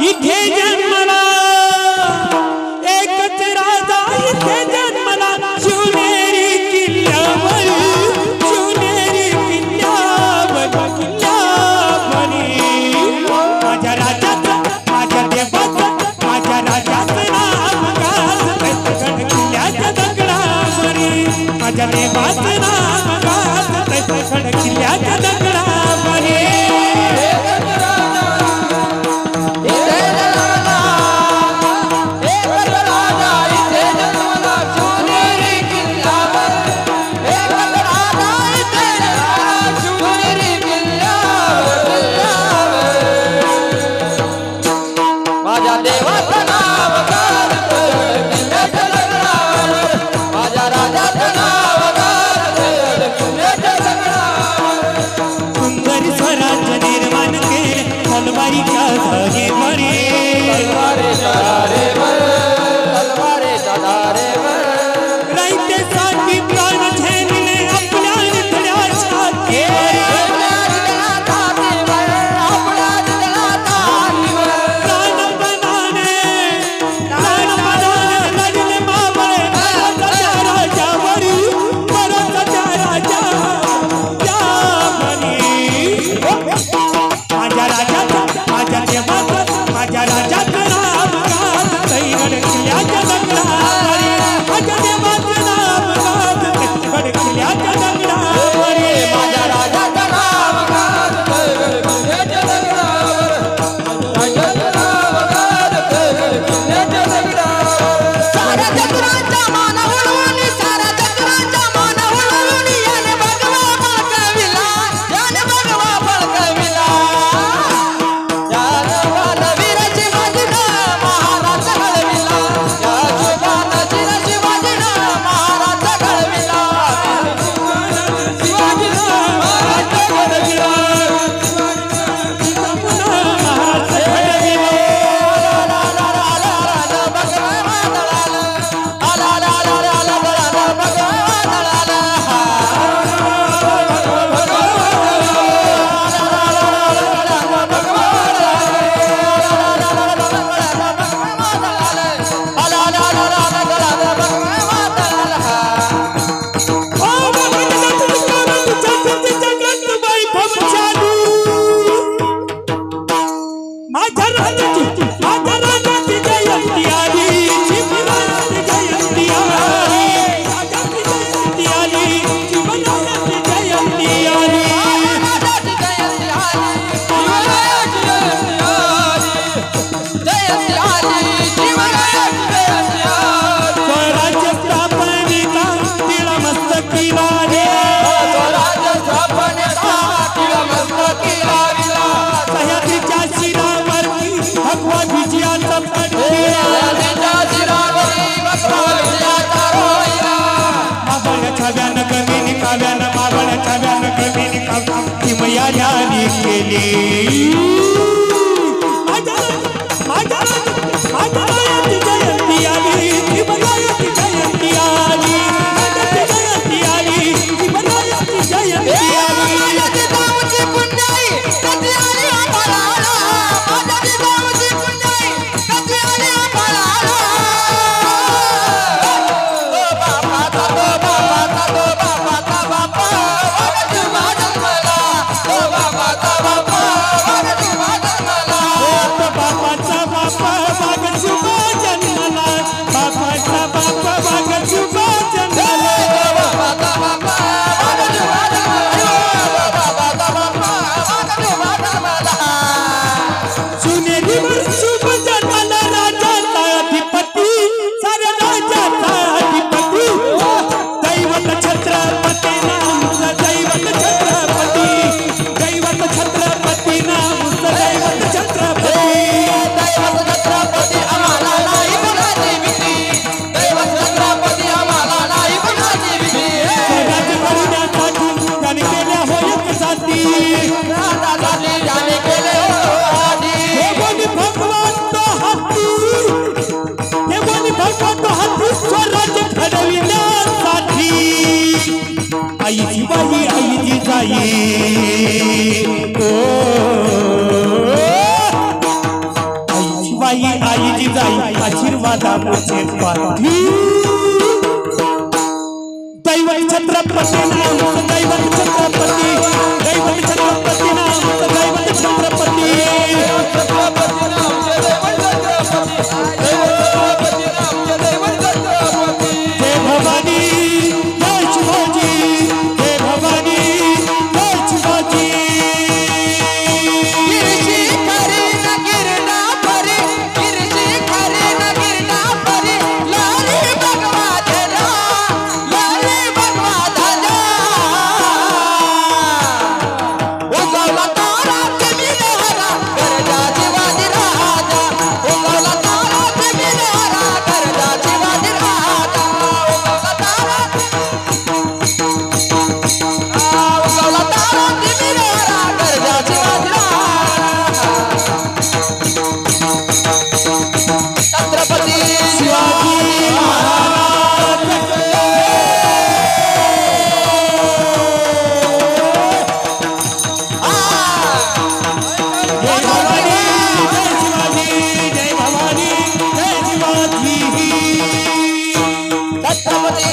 इथे जन्मला एकच राजा इथे जन्मला शिवनेरी किल्ल्यावर शिवनेरी किल्ल्यावर माझ्या राजाचं माझ्या देवाचं माझ्या राजाचं नाव गाजतंय किल्ल्याच्या दगडावरी माझ्या देवाचं नाव गाजतंय किल्ल्याच्या दगडावरी बाई आई जिजाई आशीर्वादाचे पाठी दैवत छत्रपती नाम दैवत छत्रपती दैवत छत्रपती नाम दैवत छत्रपती जय भवानी जय शिवाजी जय भवानी जय शिवाजी गिरजी खरे न गिरना परे गिरजी खरे न गिरना परे लाली भगवा धरा लाली भगवा धरा उगवला तारा जमीन हरा गरजा शिवाजी राजा उगवला तारा जमीन हरा गरजा शिवाजी राजा उगवला तारा जमीन हरा गरजा शिवाजी छत्रपती शिवाजी महाराज जय भवानी जय शिवाजी जय भवानी जय शिवाजी छत्रपती